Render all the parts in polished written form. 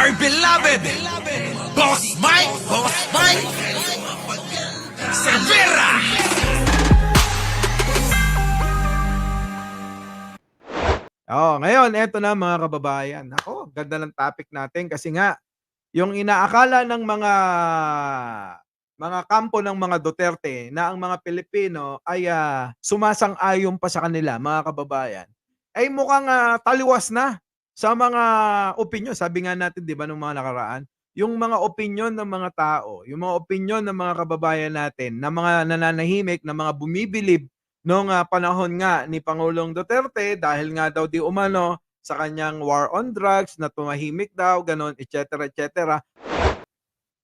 our beloved Boss Mike Cervera. Ngayon eto na mga kababayan. Naku, ganda ng topic natin kasi nga yung inaakala ng mga kampo ng mga Duterte na ang mga Pilipino ay, sumasang-ayon pa sa kanila mga kababayan, ay mukhang, taliwas na sa mga opinyon. Sabi nga natin 'di ba nung mga nakaraan, yung mga opinyon ng mga tao, yung mga opinyon ng mga kababayan natin na mga nananahimik, na mga bumibilib nung, panahon nga ni Pangulong Duterte dahil nga daw di umano sa kanyang war on drugs na tumahimik daw gano'n, et cetera, et cetera.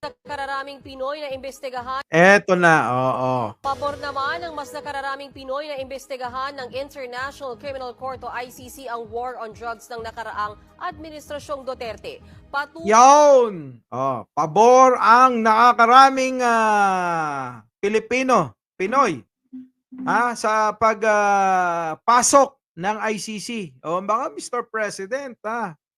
Nakararaming Pinoy na imbestigahan. Eto na, oo. Pabor naman ng mas nakararaming Pinoy na imbestigahan ng International Criminal Court o ICC ang war on drugs ng nakaraang Administrasyong Duterte. Yawn! Pabor ang nakakaraming, Pinoy, sa pasok ng ICC. Baka Mr. President,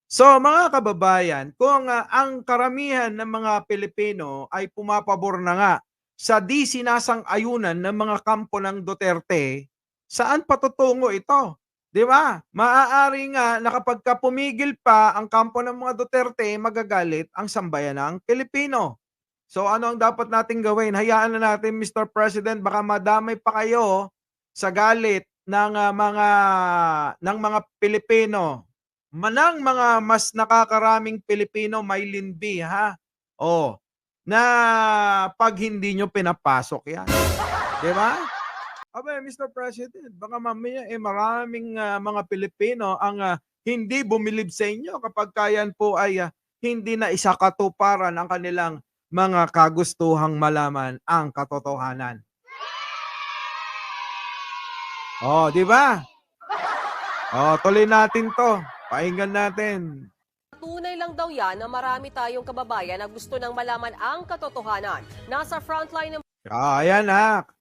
So mga kababayan, kung ang karamihan ng mga Pilipino ay pumapabor na nga sa di sinasang-ayunan ng mga kampo ng Duterte, saan patutungo ito? 'Di ba? Maaari nga na kapagka pumigil pa ang kampo ng mga Duterte, magagalit ang sambayanang Pilipino. So ano ang dapat nating gawin? Hayaan na natin, Mr. President, baka madamay pa kayo sa galit ng mga Pilipino. Manang mga mas nakakaraming Pilipino may linbi, na 'pag hindi nyo pinapasok 'yan, 'di ba? Mr. President, baka mamaya, maraming, mga Pilipino ang, hindi bumilib sa inyo kapagka yan po ay, hindi na isakatuparan ang kanilang mga kagustuhang malaman ang katotohanan. 'Di ba? Tuloy natin 'to. Pakinggan natin. Tunay lang daw yan na marami tayong kababayan na gusto nang malaman ang katotohanan. Nasa frontline ng Ayan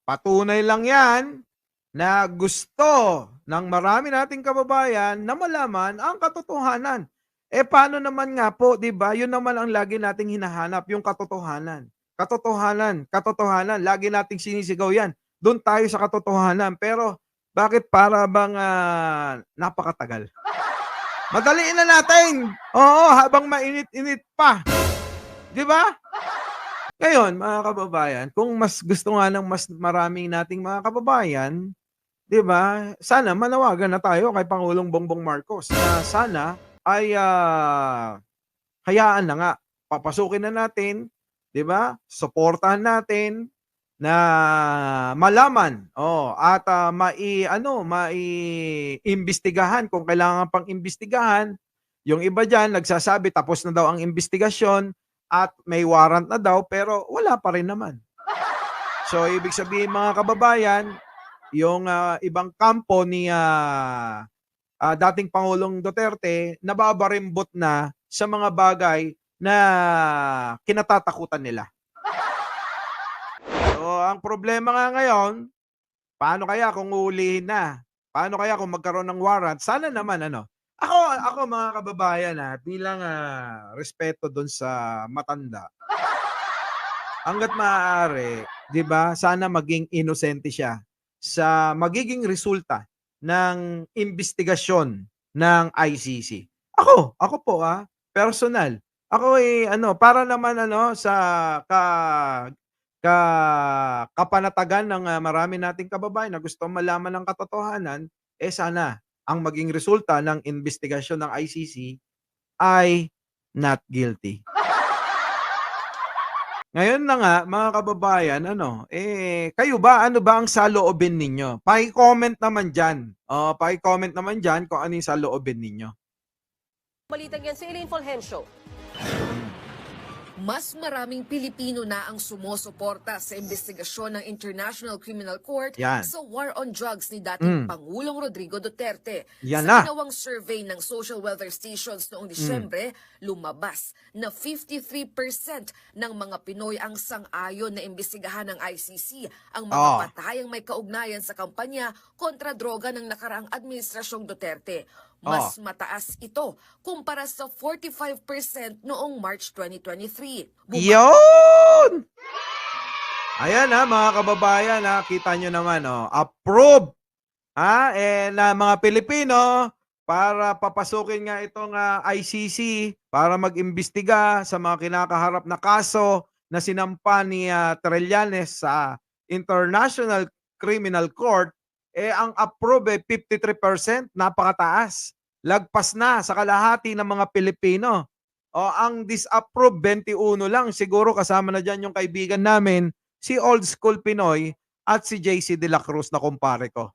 patunay lang yan na gusto ng marami nating kababayan na malaman ang katotohanan. Paano naman nga po, 'di ba? Yun naman ang lagi nating hinahanap, yung katotohanan. Katotohanan, katotohanan, lagi nating sinisigaw yan. Doon tayo sa katotohanan. Pero bakit para bang napakatagal? Madaliin na natin. Habang mainit-init pa. 'Di ba? Ngayon, mga kababayan, kung mas gusto nga ng mas maraming nating mga kababayan, 'di ba? Sana manawagan na tayo kay Pangulong Bongbong Marcos na sana ay hayaan na nga, papasukin na natin, 'di ba? Suportahan natin na malaman at maiimbestigahan kung kailangan pang imbestigahan. Yung iba diyan nagsasabi tapos na daw ang imbestigasyon at may warrant na daw pero wala pa rin naman. So ibig sabihin mga kababayan, yung ibang kampo ni dating Pangulong Duterte nababarimbot na sa mga bagay na kinatatakutan nila. So ang problema nga ngayon, paano kaya kung uhulihin na? Paano kaya kung magkaroon ng warrant? Sana naman ako mga kababayan bilang respeto doon sa matanda. Hangga't maaari, 'di ba? Sana maging inosente siya sa magiging resulta ng imbestigasyon ng ICC. Ako po personal. Ako para naman sa ka ka kapanatagan ng marami nating kababayan na gustong malaman ng katotohanan, sana ang maging resulta ng imbestigasyon ng ICC ay not guilty. Ngayon na nga mga kababayan, kayo ba, ano ba ang saloobin ninyo? Paki-comment naman diyan. Paki-comment naman diyan kung ano yung saloobin ninyo. balitang yan si Elaine Fulgencio. Mas maraming Pilipino na ang sumusuporta sa investigasyon ng International Criminal Court Yan. sa war on drugs ni dating Pangulong Rodrigo Duterte. Yan Sa na. ginawang survey ng social welfare stations noong Disyembre, lumabas na 53% ng mga Pinoy ang sang-ayon na imbestigahan ng ICC ang mga patayang may kaugnayan sa kampanya kontra droga ng nakaraang administrasyong Duterte. Mas mataas ito kumpara sa 45% noong March 2023. Yun! Ayan mga kababayan kita nyo naman approve na mga Pilipino para papasukin nga itong ICC para mag-imbestiga sa mga kinakaharap na kaso na sinampa ni Trillanes sa International Criminal Court. Ang approve 53%, napakataas. Lagpas na sa kalahati ng mga Pilipino. Ang disapprove 21 lang. Siguro kasama na dyan yung kaibigan namin, si Old School Pinoy at si JC De La Cruz na kumpare ko.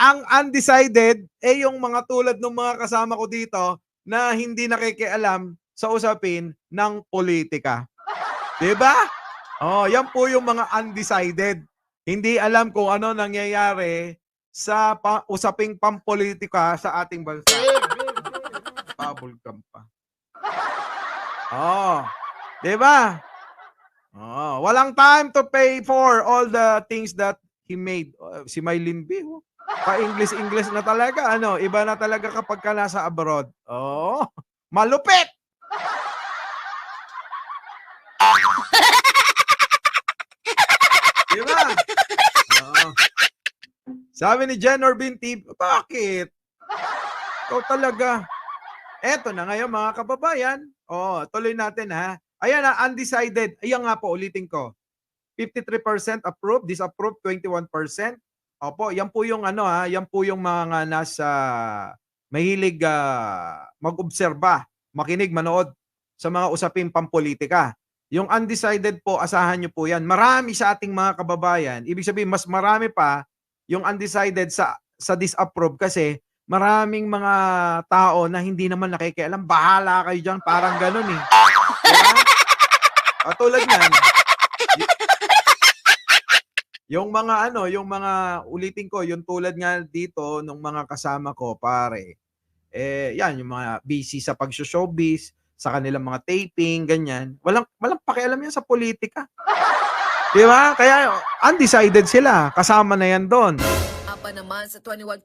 Ang undecided, yung mga tulad ng mga kasama ko dito na hindi nakikialam sa usapin ng politika. Diba? Yan po yung mga undecided. Hindi alam kung ano nangyayari sa usaping pampolitika sa ating bansa. Pabulgam pa. Diba? Walang time to pay for all the things that he made. Si Mylene B. Pa-English na talaga. Iba na talaga kapag ka nasa abroad. Malupit! Diba? Sabi ni Jen Orbinti, bakit? Ikaw talaga. Eto na ngayon mga kababayan. Tuloy natin Ayan undecided. Ayan nga po, ulitin ko. 53% approved, disapproved 21%. Opo, yan po yung yan po yung mga nasa mahilig mag-obserba, makinig, manood sa mga usaping pampolitika. Yung undecided po, asahan nyo po yan. Marami sa ating mga kababayan. Ibig sabihin, mas marami pa yung undecided sa disapprove kasi maraming mga tao na hindi naman nakikialam. Bahala kayo dyan. Parang ganun eh. Tulad yan. Yung mga ulitin ko, yung tulad nga dito ng mga kasama ko, pare. Yan, yung mga busy sa pag-showbiz, sa kanilang mga taping, ganyan. Walang pakialam yan sa politika. Di ba? Kaya undecided sila. Kasama na yan doon. Pa naman sa 21%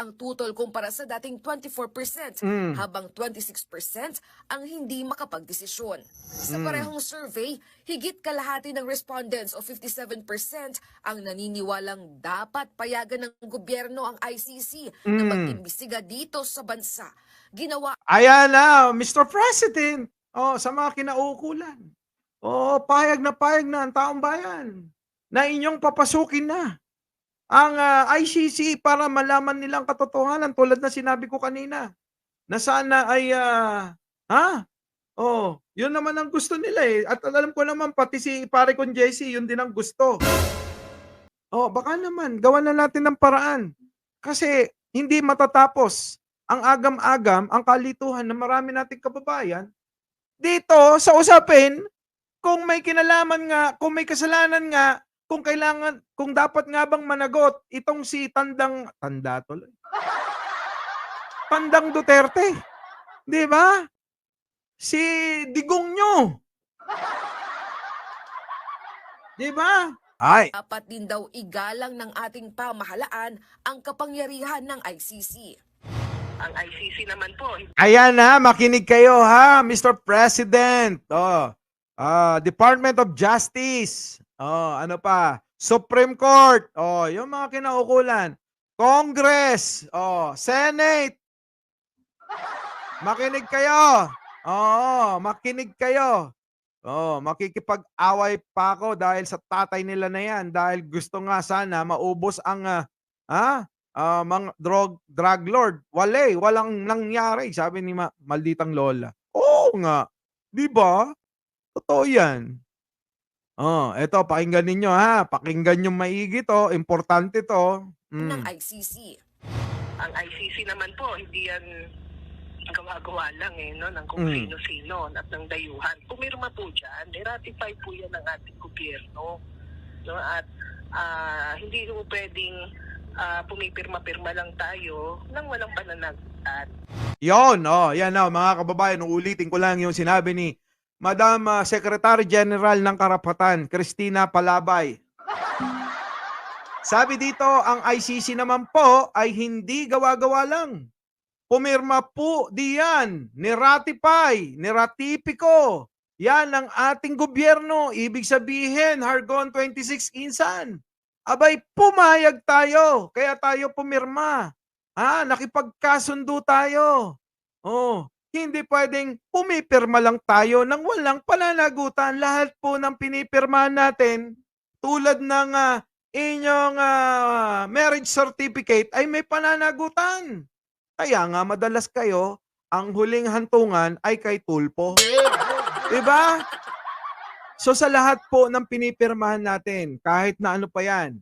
ang tutol kumpara sa dating 24%, habang 26% ang hindi makapagdesisyon. Sa parehong survey, higit kalahati ng respondents o 57% ang naniniwalang dapat payagan ng gobyerno ang ICC na mag-imbestiga dito sa bansa. Ginawa Ayan na, Mr. President. Sa mga kinaukulan. Payag na ang taong bayan na inyong papasukin na ang ICC para malaman nilang katotohanan tulad na sinabi ko kanina na sana ay yun naman ang gusto nila at alam ko naman pati si pare kong JC yun din ang gusto. Baka naman gawan na natin ng paraan kasi hindi matatapos ang agam-agam ang kalituhan ng marami nating kababayan dito sa usapin kung may kinalaman nga, kung may kasalanan nga, kung dapat nga bang managot itong si Tandang Duterte. Di ba? Si Digong nyo. Di ba? dapat din daw igalang ng ating pamahalaan ang kapangyarihan ng ICC. Ang ICC naman po. Ayan makinig kayo Mr. President. Department of Justice. Ano pa? Supreme Court. Yung mga kinaukulan. Congress. Senate. Makinig kayo. Makinig kayo. Makikipag-away pa ako dahil sa tatay nila na yan. Dahil gusto nga sana maubos ang mga drug lord. Walang nangyari. Sabi ni malditang lola. Oo nga. Di ba? Totoo yan. Eto, pakinggan ninyo Pakinggan nyo maigi to. Importante to. Ng ICC. Ang ICC naman po, hindi yan gawa-gawa lang ng kung sino-sino at ng dayuhan. Pumirma po dyan, ratify po yan ng ating gobyerno. At hindi po pwedeng pumipirma-pirma lang tayo nang walang pananagutan. Yon, yan mga kababayan, uulitin ko lang yung sinabi ni Madam Secretary General ng Karapatan, Cristina Palabay. Sabi dito, ang ICC naman po ay hindi gawa-gawa lang. Pumirma po diyan, niratipiko. Yan ang ating gobyerno. Ibig sabihin, Hargon 26 Insan. Abay, pumayag tayo. Kaya tayo pumirma. Nakipagkasundo tayo. Oh, hindi pwedeng pumipirma lang tayo nang walang pananagutan. Lahat po ng pinipirmahan natin, tulad ng inyong marriage certificate ay may pananagutan. Kaya nga madalas kayo, ang huling hantungan ay kay tulpo. Diba? So sa lahat po ng pinipirmahan natin, kahit na ano pa yan,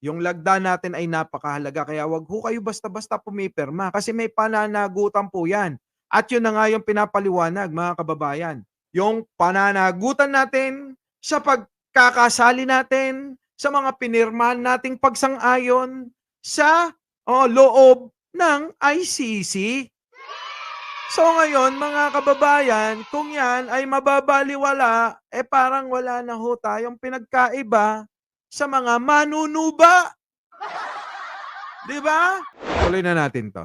yung lagda natin ay napakahalaga. Kaya wag ho kayo basta-basta pumipirma kasi may pananagutan po yan. At yun na nga yung pinapaliwanag, mga kababayan. Yung pananagutan natin sa pagkakasali natin, sa mga pinirmahan nating pagsang-ayon sa loob ng ICC. So ngayon, mga kababayan, kung yan ay mababaliwala, parang wala na ho tayong pinagkaiba sa mga manunuba. Di ba? Tuloy na natin to.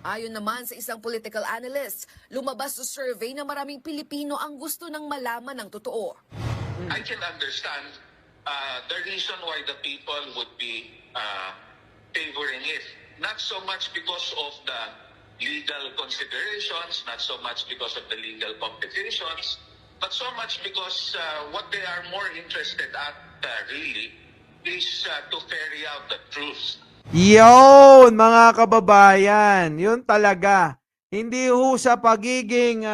Ayon naman sa isang political analyst, lumabas sa survey na maraming Pilipino ang gusto ng malaman ng totoo. I can understand the reason why the people would be favoring it. Not so much because of the legal considerations, not so much because of the legal complications, but so much because what they are more interested at really is to carry out the truth. Yun, mga kababayan, yun talaga. Hindi ho sa pagiging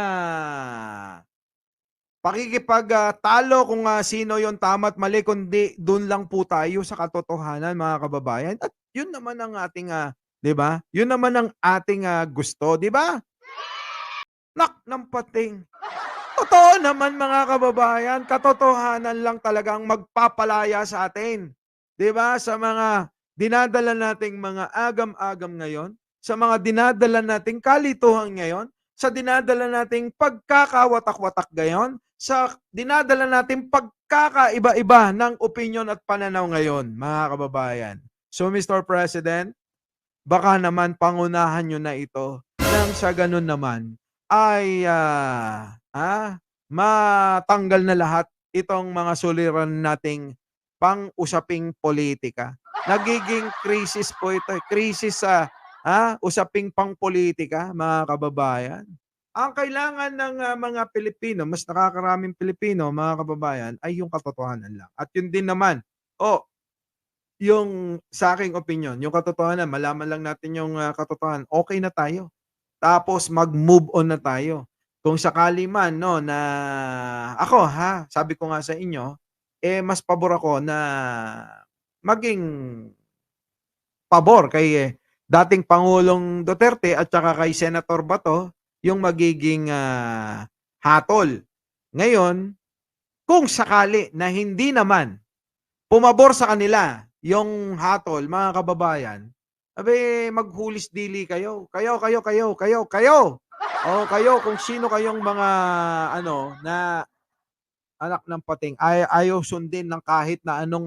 pakikipagtalo kung sino yung tama at mali, kundi dun lang po tayo sa katotohanan, mga kababayan. At yun naman ang ating, 'di ba? Yun naman ang ating gusto, 'di ba? Nak ng pating. Totoo naman, mga kababayan, katotohanan lang talagang magpapalaya sa atin. 'Di ba? Sa mga dinadala nating mga agam-agam ngayon, sa mga dinadala nating kalituhan ngayon, sa dinadala nating pagkakawatak-watak ngayon, sa dinadala nating pagkakaiba-iba ng opinion at pananaw ngayon, mga kababayan. So, Mr. President, baka naman pangunahan nyo na ito nang sa ganun naman ay matanggal na lahat itong mga suliran nating pang-usaping politika. Nagiging krisis po ito. Krisis sa usaping pang-politika, mga kababayan. Ang kailangan ng mga Pilipino, mas nakakaraming Pilipino, mga kababayan, ay yung katotohanan lang. At yun din naman, yung sa aking opinion, yung katotohanan, malaman lang natin yung katotohanan, okay na tayo. Tapos mag-move on na tayo. Kung sakali man, no, na ako, sabi ko nga sa inyo, mas pabor ako na maging pabor kay dating Pangulong Duterte at saka kay Senator Bato yung magiging hatol. Ngayon, kung sakali na hindi naman pumabor sa kanila yung hatol, mga kababayan, maghulis dili kayo. Kayo. Kayo kung sino kayong mga na anak ng pating ayaw sundin ng kahit na anong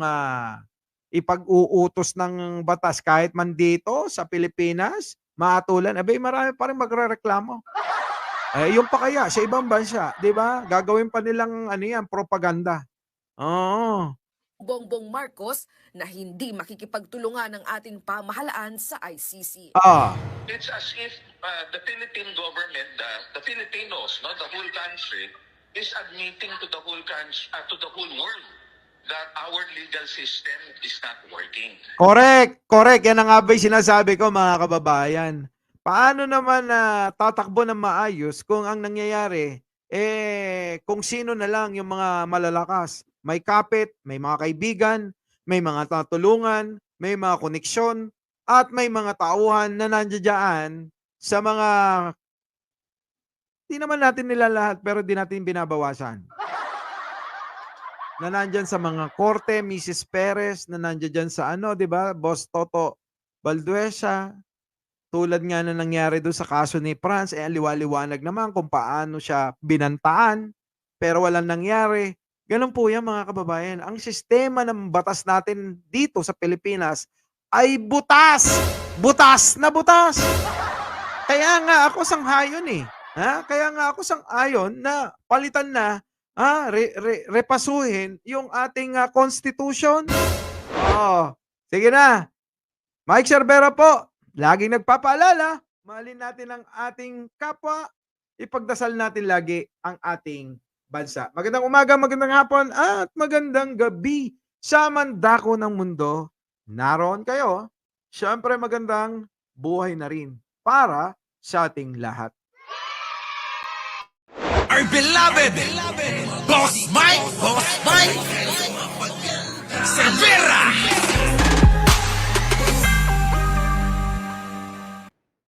ipag-uutos ng batas kahit man dito sa Pilipinas, maatulan, marami pa rin magrereklamo. Yung pa kaya sa ibang bansa, 'di ba? Gagawin pa nilang propaganda. Oo. Bongbong Marcos na hindi makikipagtulungan ng ating pamahalaan sa ICC. It's as if the Philippine government, the Filipinos, the whole country, is admitting to the whole country, to the whole world that our legal system is not working. Correct. Yan ang nga ba yung sinasabi ko, mga kababayan. Paano naman tatakbo ng maayos kung ang nangyayari, kung sino na lang yung mga malalakas. May kapit, may mga kaibigan, may mga tatulungan, may mga koneksyon, at may mga tauhan na nandiyan sa mga, di naman natin nila lahat, pero di natin binabawasan. Na nandyan sa mga korte, Mrs. Perez, na nandyan sa di ba, Boss Toto Balduesa, tulad nga na nangyari doon sa kaso ni Franz, liwaliwanag naman kung paano siya binantaan, pero walang nangyari. Ganun po yan mga kababayan. Ang sistema ng batas natin dito sa Pilipinas ay butas. Butas na butas. Kaya nga ako sang-ayon eh. Kaya nga ako sang-ayon na palitan na, repasuhin yung ating constitution. Oh, sige na. Mike Cervera po, laging nagpapaalala, mahalin natin ang ating kapwa, ipagdasal natin lagi ang ating bansa. Magandang umaga, magandang hapon, at magandang gabi sa mandako ng mundo. Naroon kayo. Siyempre magandang buhay na rin para sa ating lahat. Our beloved Boss Mike Cervera.